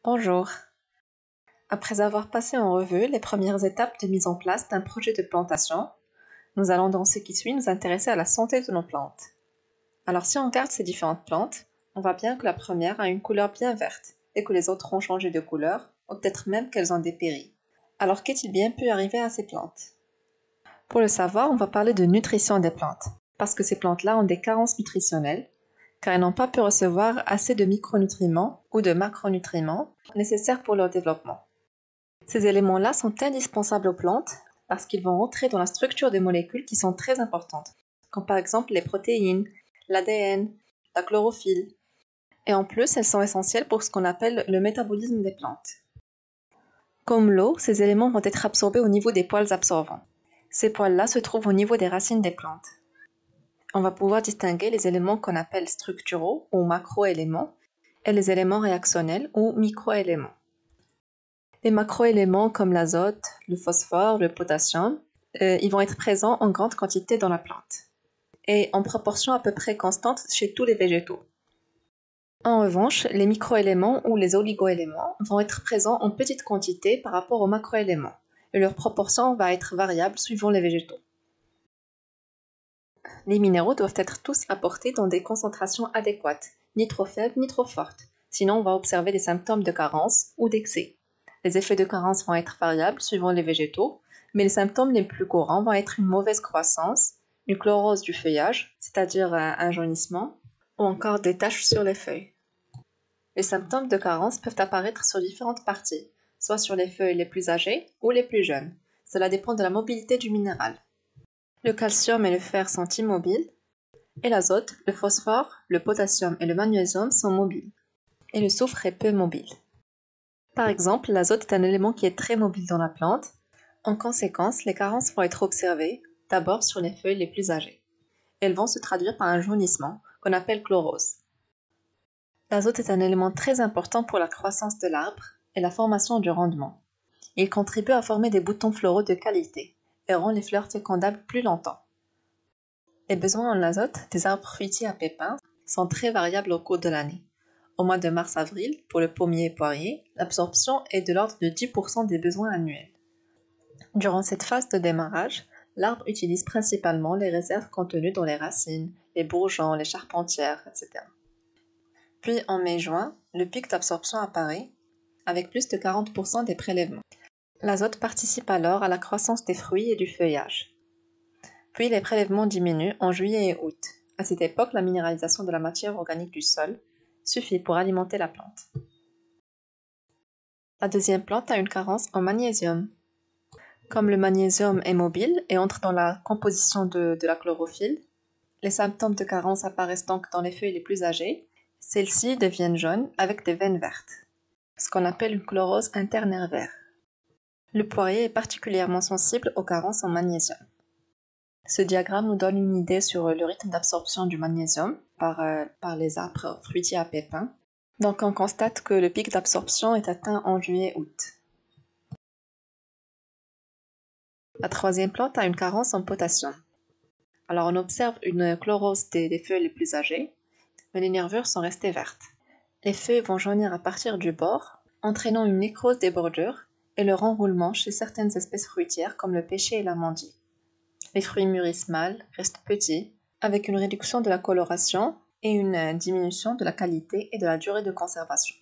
Bonjour. Après avoir passé en revue les premières étapes de mise en place d'un projet de plantation, nous allons dans ce qui suit nous intéresser à la santé de nos plantes. Alors si on regarde ces différentes plantes, on voit bien que la première a une couleur bien verte et que les autres ont changé de couleur, ou peut-être même qu'elles ont dépéri. Alors qu'est-il bien pu arriver à ces plantes? Pour le savoir, on va parler de nutrition des plantes, parce que ces plantes-là ont des carences nutritionnelles, car elles n'ont pas pu recevoir assez de micronutriments ou de macronutriments nécessaires pour leur développement. Ces éléments-là sont indispensables aux plantes parce qu'ils vont entrer dans la structure des molécules qui sont très importantes, comme par exemple les protéines, l'ADN, la chlorophylle. Et en plus, elles sont essentielles pour ce qu'on appelle le métabolisme des plantes. Comme l'eau, ces éléments vont être absorbés au niveau des poils absorbants. Ces poils-là se trouvent au niveau des racines des plantes. On va pouvoir distinguer les éléments qu'on appelle structuraux ou macroéléments et les éléments réactionnels ou microéléments. Les macroéléments comme l'azote, le phosphore, le potassium, ils vont être présents en grande quantité dans la plante et en proportion à peu près constante chez tous les végétaux. En revanche, les microéléments ou les oligoéléments vont être présents en petite quantité par rapport aux macroéléments et leur proportion va être variable suivant les végétaux. Les minéraux doivent être tous apportés dans des concentrations adéquates, ni trop faibles ni trop fortes, sinon on va observer des symptômes de carence ou d'excès. Les effets de carence vont être variables suivant les végétaux, mais les symptômes les plus courants vont être une mauvaise croissance, une chlorose du feuillage, c'est-à-dire un jaunissement, ou encore des taches sur les feuilles. Les symptômes de carence peuvent apparaître sur différentes parties, soit sur les feuilles les plus âgées ou les plus jeunes. Cela dépend de la mobilité du minéral. Le calcium et le fer sont immobiles, et l'azote, le phosphore, le potassium et le magnésium sont mobiles, et le soufre est peu mobile. Par exemple, l'azote est un élément qui est très mobile dans la plante. En conséquence, les carences vont être observées d'abord sur les feuilles les plus âgées. Elles vont se traduire par un jaunissement qu'on appelle chlorose. L'azote est un élément très important pour la croissance de l'arbre et la formation du rendement. Il contribue à former des boutons floraux de qualité et rend les fleurs fécondables plus longtemps. Les besoins en azote des arbres fruitiers à pépins sont très variables au cours de l'année. Au mois de mars-avril, pour le pommier et poirier, l'absorption est de l'ordre de 10% des besoins annuels. Durant cette phase de démarrage, l'arbre utilise principalement les réserves contenues dans les racines, les bourgeons, les charpentières, etc. Puis en mai-juin, le pic d'absorption apparaît, avec plus de 40% des prélèvements. L'azote participe alors à la croissance des fruits et du feuillage. Puis les prélèvements diminuent en juillet et août. À cette époque, la minéralisation de la matière organique du sol suffit pour alimenter la plante. La deuxième plante a une carence en magnésium. Comme le magnésium est mobile et entre dans la composition de la chlorophylle, les symptômes de carence apparaissent donc dans les feuilles les plus âgées. Celles-ci deviennent jaunes avec des veines vertes, ce qu'on appelle une chlorose internervaire. Le poirier est particulièrement sensible aux carences en magnésium. Ce diagramme nous donne une idée sur le rythme d'absorption du magnésium par les arbres fruitiers à pépins. Donc on constate que le pic d'absorption est atteint en juillet-août. La troisième plante a une carence en potassium. Alors on observe une chlorose des feuilles les plus âgées, mais les nervures sont restées vertes. Les feuilles vont jaunir à partir du bord, entraînant une nécrose des bordures et leur enroulement chez certaines espèces fruitières comme le pêcher et l'amandie. Les fruits mûrissent mal, restent petits, avec une réduction de la coloration et une diminution de la qualité et de la durée de conservation.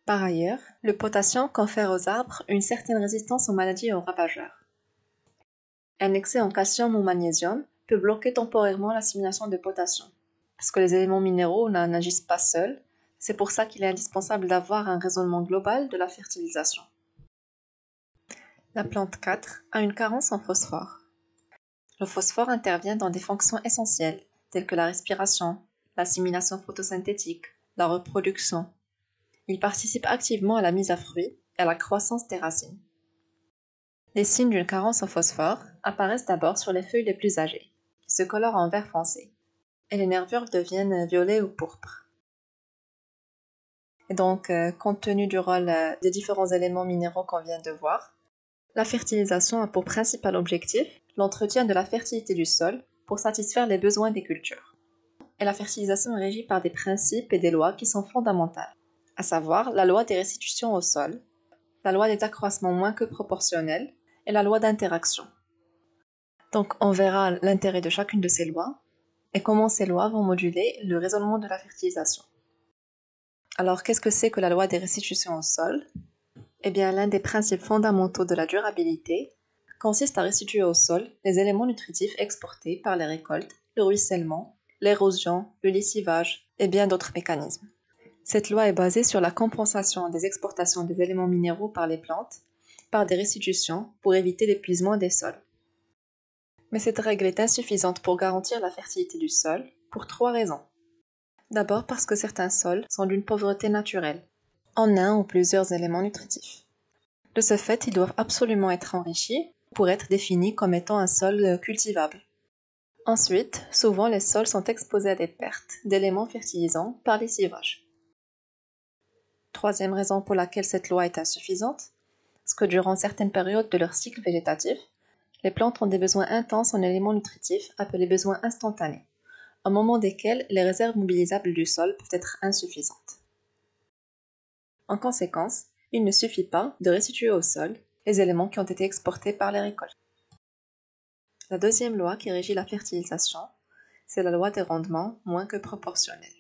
Par ailleurs, le potassium confère aux arbres une certaine résistance aux maladies et aux ravageurs. Un excès en calcium ou magnésium peut bloquer temporairement l'assimilation de potassium. Parce que les éléments minéraux n'agissent pas seuls, c'est pour ça qu'il est indispensable d'avoir un raisonnement global de la fertilisation. La plante 4 a une carence en phosphore. Le phosphore intervient dans des fonctions essentielles, telles que la respiration, l'assimilation photosynthétique, la reproduction. Il participe activement à la mise à fruit et à la croissance des racines. Les signes d'une carence en phosphore apparaissent d'abord sur les feuilles les plus âgées, qui se colorent en vert foncé, et les nervures deviennent violet ou pourpre. Et donc, compte tenu du rôle des différents éléments minéraux qu'on vient de voir, la fertilisation a pour principal objectif l'entretien de la fertilité du sol pour satisfaire les besoins des cultures. Et la fertilisation est régie par des principes et des lois qui sont fondamentales. à savoir la loi des restitutions au sol, la loi des accroissements moins que proportionnels et la loi d'interaction. Donc on verra l'intérêt de chacune de ces lois et comment ces lois vont moduler le raisonnement de la fertilisation. Alors qu'est-ce que c'est que la loi des restitutions au sol? Eh bien, l'un des principes fondamentaux de la durabilité consiste à restituer au sol les éléments nutritifs exportés par les récoltes, le ruissellement, l'érosion, le lessivage et bien d'autres mécanismes. Cette loi est basée sur la compensation des exportations des éléments minéraux par les plantes par des restitutions pour éviter l'épuisement des sols. Mais cette règle est insuffisante pour garantir la fertilité du sol pour 3 raisons. D'abord parce que certains sols sont d'une pauvreté naturelle, en un ou plusieurs éléments nutritifs. De ce fait, ils doivent absolument être enrichis pour être définis comme étant un sol cultivable. Ensuite, souvent les sols sont exposés à des pertes d'éléments fertilisants par lessivage. Troisième raison pour laquelle cette loi est insuffisante, c'est que durant certaines périodes de leur cycle végétatif, les plantes ont des besoins intenses en éléments nutritifs appelés besoins instantanés, au moment desquels les réserves mobilisables du sol peuvent être insuffisantes. En conséquence, il ne suffit pas de restituer au sol les éléments qui ont été exportés par les récoltes. La deuxième loi qui régit la fertilisation, c'est la loi des rendements moins que proportionnels.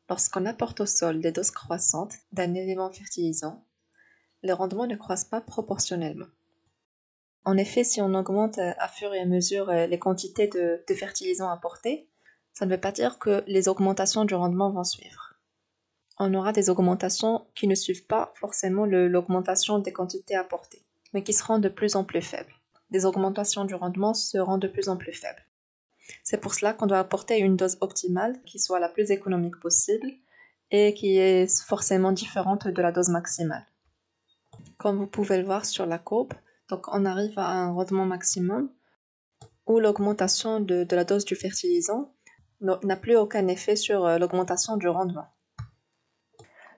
Lorsqu'on apporte au sol des doses croissantes d'un élément fertilisant, les rendements ne croissent pas proportionnellement. En effet, si on augmente à fur et à mesure les quantités de fertilisants apportés, ça ne veut pas dire que les augmentations du rendement vont suivre. On aura des augmentations qui ne suivent pas forcément l'augmentation des quantités apportées, mais qui seront de plus en plus faibles. Des augmentations du rendement seront de plus en plus faibles. C'est pour cela qu'on doit apporter une dose optimale qui soit la plus économique possible et qui est forcément différente de la dose maximale. Comme vous pouvez le voir sur la courbe, donc on arrive à un rendement maximum où l'augmentation de la dose du fertilisant n'a plus aucun effet sur l'augmentation du rendement.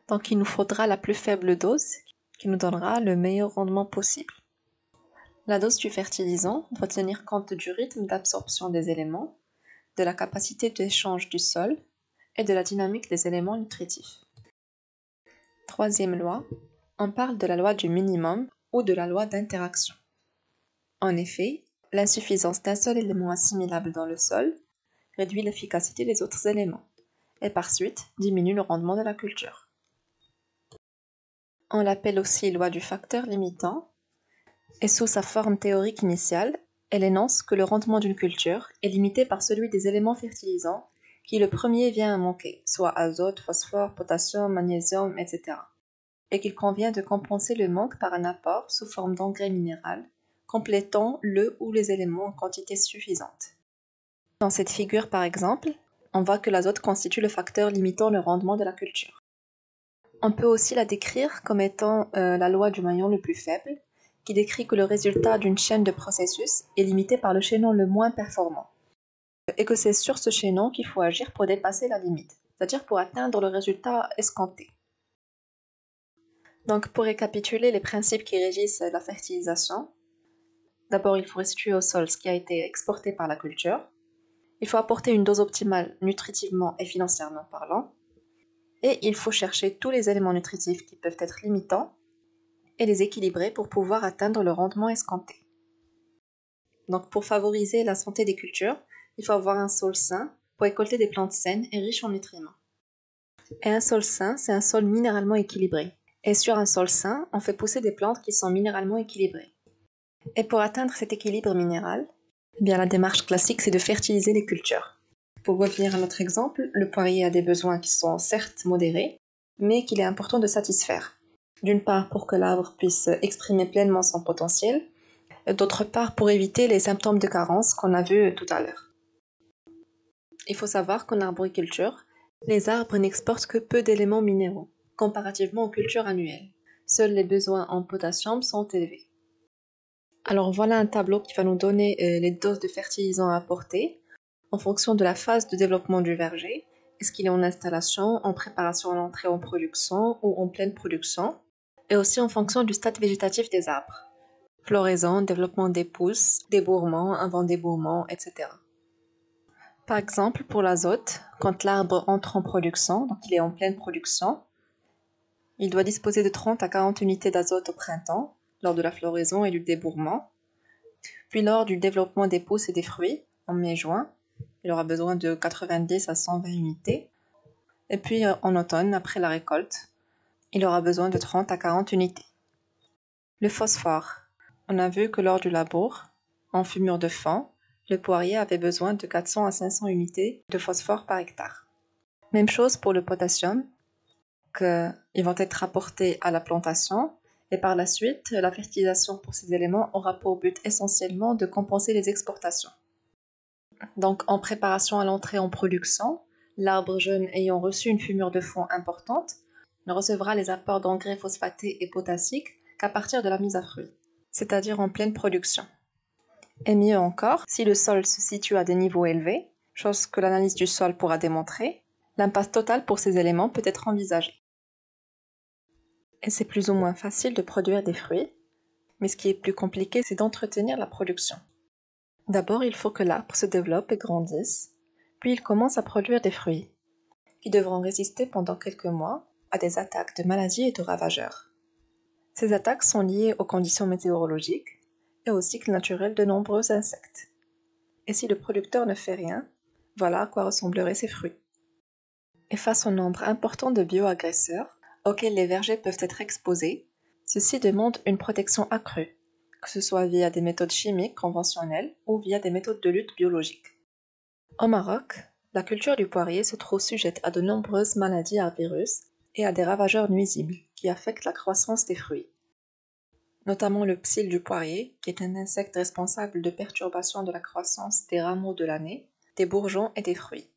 Donc il nous faudra la plus faible dose qui nous donnera le meilleur rendement possible. La dose du fertilisant doit tenir compte du rythme d'absorption des éléments, de la capacité d'échange du sol et de la dynamique des éléments nutritifs. Troisième loi, on parle de la loi du minimum ou de la loi d'interaction. En effet, l'insuffisance d'un seul élément assimilable dans le sol réduit l'efficacité des autres éléments et par suite diminue le rendement de la culture. On l'appelle aussi loi du facteur limitant et sous sa forme théorique initiale, elle énonce que le rendement d'une culture est limité par celui des éléments fertilisants qui le premier vient à manquer, soit azote, phosphore, potassium, magnésium, etc. et qu'il convient de compenser le manque par un apport sous forme d'engrais minéral, complétant le ou les éléments en quantité suffisante. Dans cette figure par exemple, on voit que l'azote constitue le facteur limitant le rendement de la culture. On peut aussi la décrire comme étant la loi du maillon le plus faible, qui décrit que le résultat d'une chaîne de processus est limité par le chaînon le moins performant, et que c'est sur ce chaînon qu'il faut agir pour dépasser la limite, c'est-à-dire pour atteindre le résultat escompté. Donc pour récapituler les principes qui régissent la fertilisation, d'abord il faut restituer au sol ce qui a été exporté par la culture, il faut apporter une dose optimale nutritivement et financièrement parlant, et il faut chercher tous les éléments nutritifs qui peuvent être limitants et les équilibrer pour pouvoir atteindre le rendement escompté. Donc pour favoriser la santé des cultures, il faut avoir un sol sain pour récolter des plantes saines et riches en nutriments. Et un sol sain, c'est un sol minéralement équilibré. Et sur un sol sain, on fait pousser des plantes qui sont minéralement équilibrées. Et pour atteindre cet équilibre minéral, eh bien la démarche classique, c'est de fertiliser les cultures. Pour revenir à notre exemple, le poirier a des besoins qui sont certes modérés, mais qu'il est important de satisfaire. D'une part, pour que l'arbre puisse exprimer pleinement son potentiel, et d'autre part, pour éviter les symptômes de carence qu'on a vus tout à l'heure. Il faut savoir qu'en arboriculture, les arbres n'exportent que peu d'éléments minéraux, comparativement aux cultures annuelles. Seuls les besoins en potassium sont élevés. Alors voilà un tableau qui va nous donner les doses de fertilisants à apporter en fonction de la phase de développement du verger. Est-ce qu'il est en installation, en préparation à l'entrée en production ou en pleine production, et aussi en fonction du stade végétatif des arbres. Floraison, développement des pousses, débourrement, avant-débourrement, etc. Par exemple, pour l'azote, quand l'arbre entre en production, donc il est en pleine production, Il doit disposer de 30 à 40 unités d'azote au printemps, lors de la floraison et du débourrement. Puis lors du développement des pousses et des fruits, en mai-juin, il aura besoin de 90 à 120 unités. Et puis en automne, après la récolte, il aura besoin de 30 à 40 unités. Le phosphore. On a vu que lors du labour, en fumure de fond, le poirier avait besoin de 400 à 500 unités de phosphore par hectare. Même chose pour le potassium, qu'ils vont être apportés à la plantation, et par la suite, la fertilisation pour ces éléments aura pour but essentiellement de compenser les exportations. Donc en préparation à l'entrée en production, l'arbre jeune ayant reçu une fumure de fond importante ne recevra les apports d'engrais phosphatés et potassiques qu'à partir de la mise à fruit, c'est-à-dire en pleine production. Et mieux encore, si le sol se situe à des niveaux élevés, chose que l'analyse du sol pourra démontrer, l'impasse totale pour ces éléments peut être envisagée. Et c'est plus ou moins facile de produire des fruits, mais ce qui est plus compliqué, c'est d'entretenir la production. D'abord, il faut que l'arbre se développe et grandisse, puis il commence à produire des fruits, qui devront résister pendant quelques mois à des attaques de maladies et de ravageurs. Ces attaques sont liées aux conditions météorologiques et au cycle naturel de nombreux insectes. Et si le producteur ne fait rien, voilà à quoi ressembleraient ces fruits. Et face au nombre important de bioagresseurs auxquels les vergers peuvent être exposés, ceci demande une protection accrue, que ce soit via des méthodes chimiques conventionnelles ou via des méthodes de lutte biologique. Au Maroc, la culture du poirier se trouve sujette à de nombreuses maladies à virus et à des ravageurs nuisibles qui affectent la croissance des fruits, notamment le psylle du poirier, qui est un insecte responsable de perturbations de la croissance des rameaux de l'année, des bourgeons et des fruits.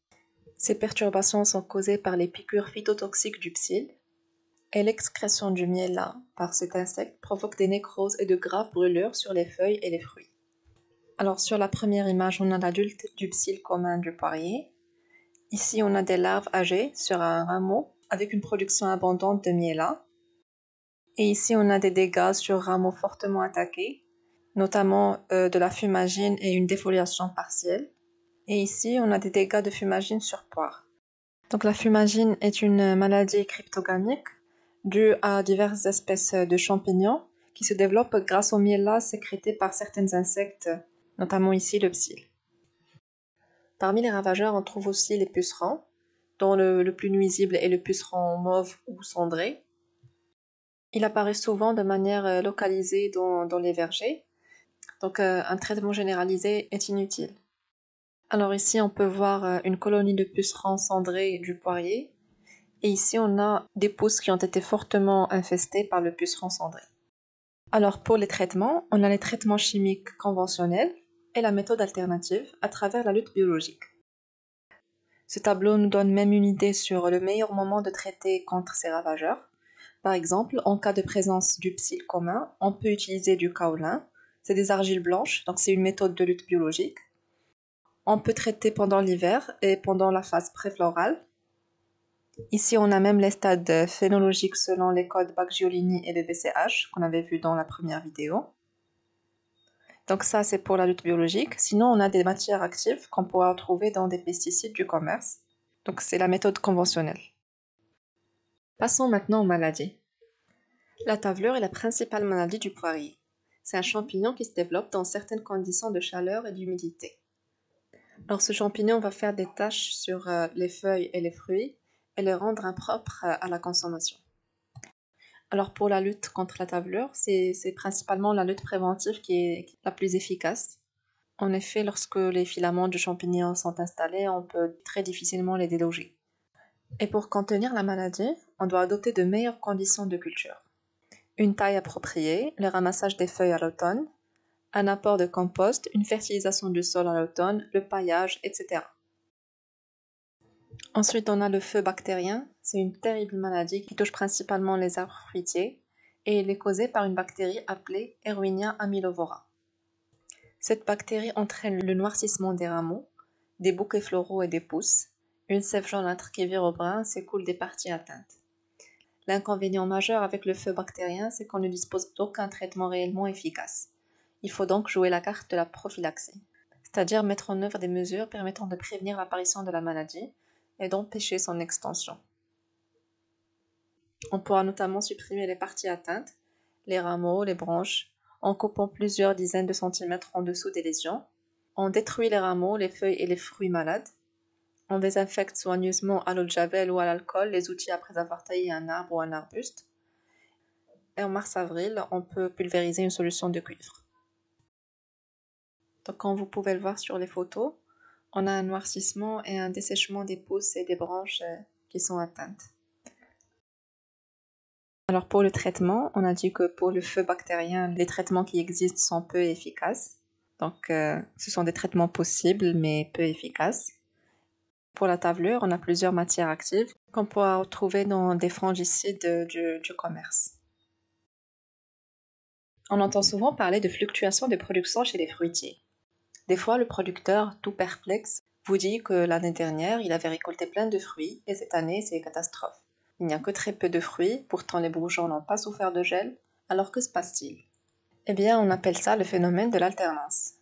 Ces perturbations sont causées par les piqûres phytotoxiques du psylle, et l'excrétion du miella par cet insecte provoque des nécroses et de graves brûlures sur les feuilles et les fruits. Alors sur la première image, on a l'adulte du psylle commun du poirier. Ici, on a des larves âgées sur un rameau avec une production abondante de miella. Et ici, on a des dégâts sur rameaux fortement attaqués, notamment de la fumagine et une défoliation partielle. Et ici, on a des dégâts de fumagine sur poire. Donc la fumagine est une maladie cryptogamique due à diverses espèces de champignons qui se développent grâce au miella sécrété par certains insectes, notamment ici le psylle. Parmi les ravageurs, on trouve aussi les pucerons, dont le plus nuisible est le puceron mauve ou cendré. Il apparaît souvent de manière localisée dans les vergers, donc un traitement généralisé est inutile. Alors ici, on peut voir une colonie de pucerons cendrés du poirier. Et ici, on a des pousses qui ont été fortement infestées par le puceron cendré. Alors, pour les traitements, on a les traitements chimiques conventionnels et la méthode alternative à travers la lutte biologique. Ce tableau nous donne même une idée sur le meilleur moment de traiter contre ces ravageurs. Par exemple, en cas de présence du psylle commun, on peut utiliser du kaolin. C'est des argiles blanches, donc c'est une méthode de lutte biologique. On peut traiter pendant l'hiver et pendant la phase préflorale. Ici, on a même les stades phénologiques selon les codes Bacchiolini et BBCH qu'on avait vu dans la première vidéo. Donc ça, c'est pour la lutte biologique. Sinon, on a des matières actives qu'on pourra trouver dans des pesticides du commerce. Donc c'est la méthode conventionnelle. Passons maintenant aux maladies. La tavelure est la principale maladie du poirier. C'est un champignon qui se développe dans certaines conditions de chaleur et d'humidité. Alors ce champignon va faire des taches sur les feuilles et les fruits et les rendre impropres à la consommation. Alors pour la lutte contre la tavelure, c'est principalement la lutte préventive qui est la plus efficace. En effet, lorsque les filaments du champignon sont installés, on peut très difficilement les déloger. Et pour contenir la maladie, on doit adopter de meilleures conditions de culture. Une taille appropriée, le ramassage des feuilles à l'automne, un apport de compost, une fertilisation du sol à l'automne, le paillage, etc. Ensuite, on a le feu bactérien. C'est une terrible maladie qui touche principalement les arbres fruitiers et elle est causée par une bactérie appelée Erwinia amylovora. Cette bactérie entraîne le noircissement des rameaux, des bouquets floraux et des pousses. Une sève jaunâtre qui vire au brun s'écoule des parties atteintes. L'inconvénient majeur avec le feu bactérien, c'est qu'on ne dispose d'aucun traitement réellement efficace. Il faut donc jouer la carte de la prophylaxie, c'est-à-dire mettre en œuvre des mesures permettant de prévenir l'apparition de la maladie et d'empêcher son extension. On pourra notamment supprimer les parties atteintes, les rameaux, les branches, en coupant plusieurs dizaines de centimètres en dessous des lésions. On détruit les rameaux, les feuilles et les fruits malades. On désinfecte soigneusement à l'eau de javel ou à l'alcool les outils après avoir taillé un arbre ou un arbuste. Et en mars-avril, on peut pulvériser une solution de cuivre. Donc, comme vous pouvez le voir sur les photos, on a un noircissement et un dessèchement des pousses et des branches qui sont atteintes. Alors pour le traitement, on a dit que pour le feu bactérien, les traitements qui existent sont peu efficaces. Donc ce sont des traitements possibles mais peu efficaces. Pour la tavelure, on a plusieurs matières actives qu'on pourra retrouver dans des fongicides du commerce. On entend souvent parler de fluctuations de production chez les fruitiers. Des fois, le producteur, tout perplexe, vous dit que l'année dernière, il avait récolté plein de fruits et cette année, c'est catastrophe. Il n'y a que très peu de fruits, pourtant les bourgeons n'ont pas souffert de gel, alors que se passe-t-il? Eh bien, on appelle ça le phénomène de l'alternance.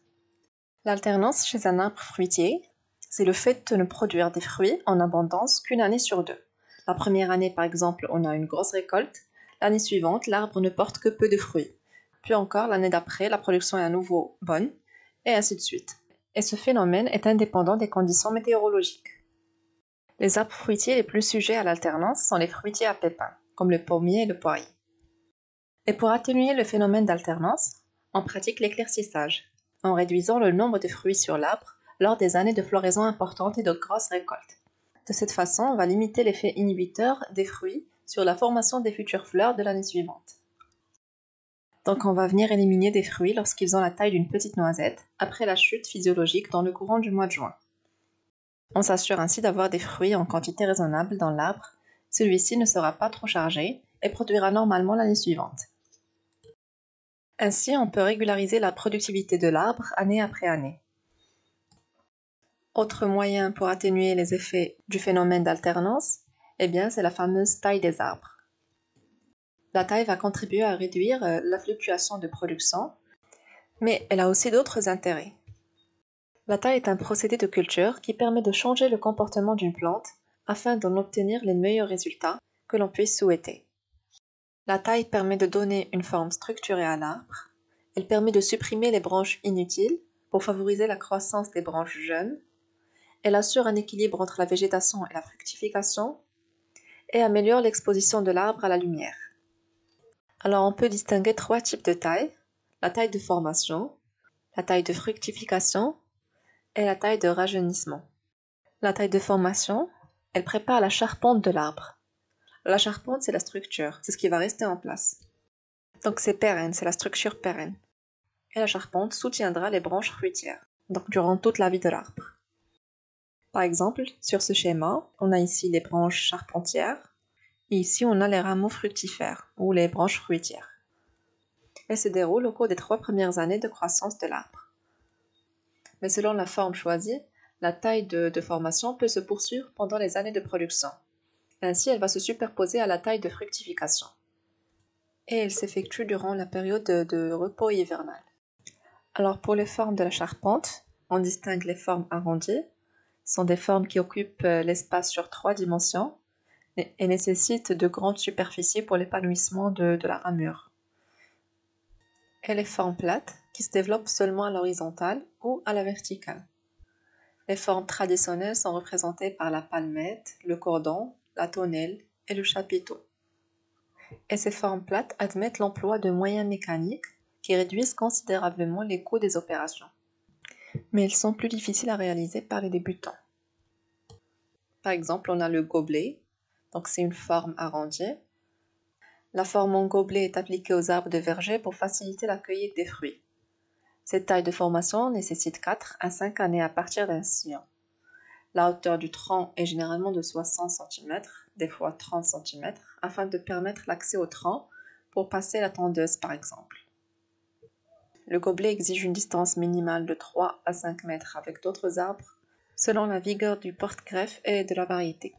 L'alternance chez un arbre fruitier, c'est le fait de ne produire des fruits en abondance qu'une année sur deux. La première année, par exemple, on a une grosse récolte. L'année suivante, l'arbre ne porte que peu de fruits. Puis encore, l'année d'après, la production est à nouveau bonne, et ainsi de suite. Et ce phénomène est indépendant des conditions météorologiques. Les arbres fruitiers les plus sujets à l'alternance sont les fruitiers à pépins, comme le pommier et le poirier. Et pour atténuer le phénomène d'alternance, on pratique l'éclaircissage, en réduisant le nombre de fruits sur l'arbre lors des années de floraison importantes et de grosses récoltes. De cette façon, on va limiter l'effet inhibiteur des fruits sur la formation des futures fleurs de l'année suivante. Donc on va venir éliminer des fruits lorsqu'ils ont la taille d'une petite noisette, après la chute physiologique dans le courant du mois de juin. On s'assure ainsi d'avoir des fruits en quantité raisonnable dans l'arbre. Celui-ci ne sera pas trop chargé et produira normalement l'année suivante. Ainsi, on peut régulariser la productivité de l'arbre année après année. Autre moyen pour atténuer les effets du phénomène d'alternance, c'est la fameuse taille des arbres. La taille va contribuer à réduire la fluctuation de production, mais elle a aussi d'autres intérêts. La taille est un procédé de culture qui permet de changer le comportement d'une plante afin d'en obtenir les meilleurs résultats que l'on puisse souhaiter. La taille permet de donner une forme structurée à l'arbre. Elle permet de supprimer les branches inutiles pour favoriser la croissance des branches jeunes. Elle assure un équilibre entre la végétation et la fructification et améliore l'exposition de l'arbre à la lumière. Alors on peut distinguer 3 types de taille: la taille de formation, la taille de fructification et la taille de rajeunissement. La taille de formation, elle prépare la charpente de l'arbre. La charpente, c'est la structure, c'est ce qui va rester en place. Donc c'est pérenne, c'est la structure pérenne. Et la charpente soutiendra les branches fruitières, donc durant toute la vie de l'arbre. Par exemple, sur ce schéma, on a ici les branches charpentières, et ici on a les rameaux fructifères, ou les branches fruitières. Elles se déroulent au cours des 3 premières années de croissance de l'arbre. Mais selon la forme choisie, la taille de formation peut se poursuivre pendant les années de production. Ainsi, elle va se superposer à la taille de fructification. Et elle s'effectue durant la période de repos hivernal. Alors pour les formes de la charpente, on distingue les formes arrondies. Ce sont des formes qui occupent l'espace sur 3 dimensions et nécessitent de grandes superficies pour l'épanouissement de la ramure. Et les formes plates, qui se développent seulement à l'horizontale ou à la verticale. Les formes traditionnelles sont représentées par la palmette, le cordon, la tonnelle et le chapiteau. Et ces formes plates admettent l'emploi de moyens mécaniques qui réduisent considérablement les coûts des opérations. Mais elles sont plus difficiles à réaliser par les débutants. Par exemple, on a le gobelet, donc c'est une forme arrondie. La forme en gobelet est appliquée aux arbres de verger pour faciliter la cueillette des fruits. Cette taille de formation nécessite 4 à 5 années à partir d'un sillon. La hauteur du tronc est généralement de 60 cm, des fois 30 cm, afin de permettre l'accès au tronc pour passer la tondeuse par exemple. Le gobelet exige une distance minimale de 3 à 5 mètres avec d'autres arbres, selon la vigueur du porte-greffe et de la variété.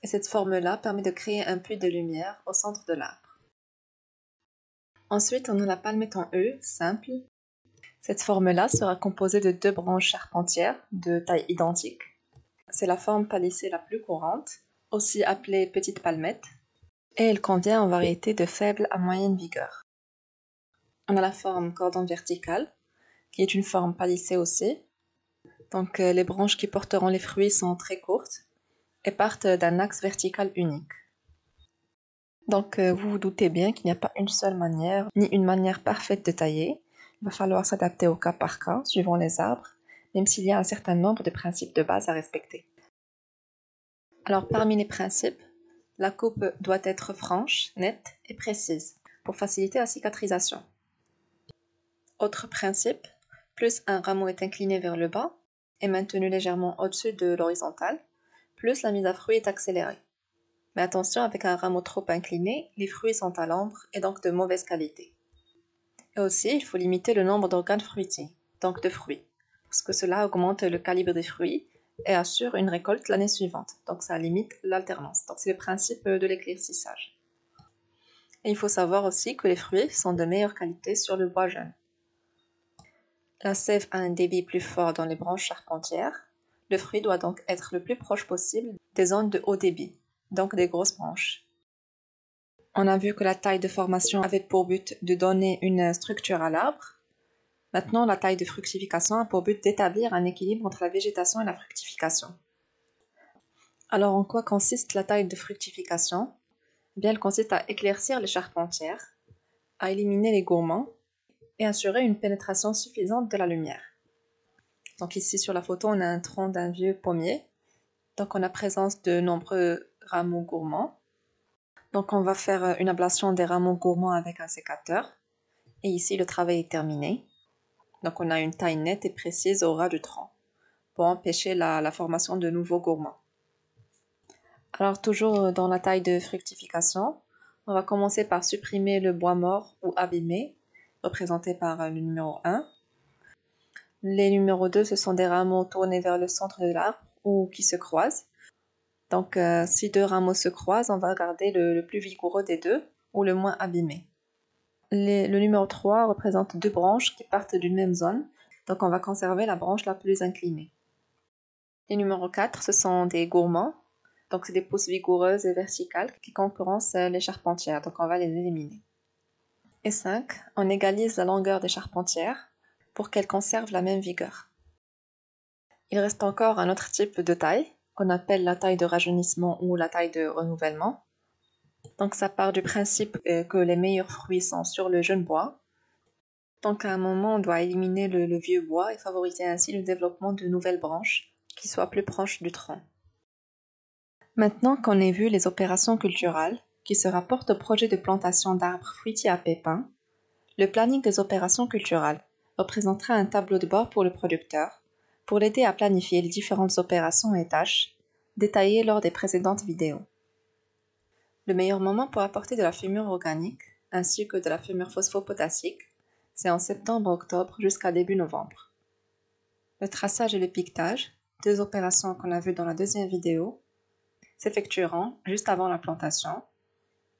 Et cette forme-là permet de créer un puits de lumière au centre de l'arbre. Ensuite, on a la palmette en E, simple. Cette forme-là sera composée de 2 branches charpentières de taille identique. C'est la forme palissée la plus courante, aussi appelée petite palmette. et elle convient aux variétés de faible à moyenne vigueur. On a la forme cordon vertical, qui est une forme palissée aussi. Donc les branches qui porteront les fruits sont très courtes et partent d'un axe vertical unique. Donc vous vous doutez bien qu'il n'y a pas une seule manière, ni une manière parfaite de tailler. Il va falloir s'adapter au cas par cas, suivant les arbres, même s'il y a un certain nombre de principes de base à respecter. Alors parmi les principes, la coupe doit être franche, nette et précise, pour faciliter la cicatrisation. Autre principe, plus un rameau est incliné vers le bas et maintenu légèrement au-dessus de l'horizontale, plus la mise à fruit est accélérée. Mais attention, avec un rameau trop incliné, les fruits sont à l'ombre et donc de mauvaise qualité. Et aussi, il faut limiter le nombre d'organes fruitiers, donc de fruits, parce que cela augmente le calibre des fruits et assure une récolte l'année suivante. Donc ça limite l'alternance. Donc c'est le principe de l'éclaircissage. Et il faut savoir aussi que les fruits sont de meilleure qualité sur le bois jeune. La sève a un débit plus fort dans les branches charpentières. Le fruit doit donc être le plus proche possible des zones de haut débit, donc des grosses branches. On a vu que la taille de formation avait pour but de donner une structure à l'arbre. Maintenant, la taille de fructification a pour but d'établir un équilibre entre la végétation et la fructification. Alors, en quoi consiste la taille de fructification? Eh bien, elle consiste à éclaircir les charpentières, à éliminer les gourmands et assurer une pénétration suffisante de la lumière. Donc ici sur la photo, on a un tronc d'un vieux pommier. Donc on a présence de nombreux rameaux gourmands. Donc on va faire une ablation des rameaux gourmands avec un sécateur. Et ici, le travail est terminé. Donc on a une taille nette et précise au ras du tronc pour empêcher la formation de nouveaux gourmands. Alors toujours dans la taille de fructification, on va commencer par supprimer le bois mort ou abîmé, représenté par le numéro 1. Les numéros 2, ce sont des rameaux tournés vers le centre de l'arbre ou qui se croisent. Donc si deux rameaux se croisent, on va garder le plus vigoureux des deux ou le moins abîmé. Le numéro 3 représente deux branches qui partent d'une même zone, donc on va conserver la branche la plus inclinée. Les numéros 4, ce sont des gourmands, donc c'est des pousses vigoureuses et verticales qui concurrencent les charpentières, donc on va les éliminer. Et 5, on égalise la longueur des charpentières pour qu'elles conservent la même vigueur. Il reste encore un autre type de taille, qu'on appelle la taille de rajeunissement ou la taille de renouvellement. Donc ça part du principe que les meilleurs fruits sont sur le jeune bois. Donc à un moment, on doit éliminer le vieux bois et favoriser ainsi le développement de nouvelles branches qui soient plus proches du tronc. Maintenant qu'on ait vu les opérations culturales qui se rapportent au projet de plantation d'arbres fruitiers à pépins, le planning des opérations culturales représentera un tableau de bord pour le producteur pour l'aider à planifier les différentes opérations et tâches détaillées lors des précédentes vidéos. Le meilleur moment pour apporter de la fumure organique ainsi que de la fumure phosphopotassique, c'est en septembre-octobre jusqu'à début novembre. Le traçage et le piquetage, deux opérations qu'on a vues dans la deuxième vidéo, s'effectueront juste avant la plantation,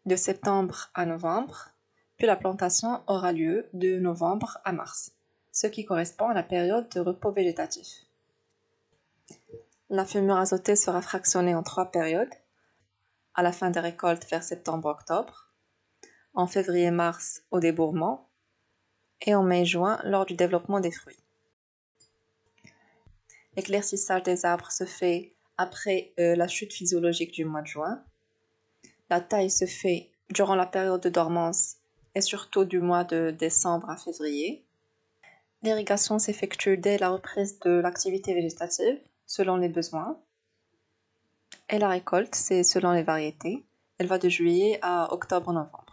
de septembre à novembre, puis la plantation aura lieu de novembre à mars, ce qui correspond à la période de repos végétatif. La fumure azotée sera fractionnée en 3 périodes, à la fin des récoltes vers septembre-octobre, en février-mars au débourrement, et en mai-juin lors du développement des fruits. L'éclaircissage des arbres se fait après la chute physiologique du mois de juin. La taille se fait durant la période de dormance et surtout du mois de décembre à février. L'irrigation s'effectue dès la reprise de l'activité végétative, selon les besoins. Et la récolte, c'est selon les variétés. Elle va de juillet à octobre-novembre.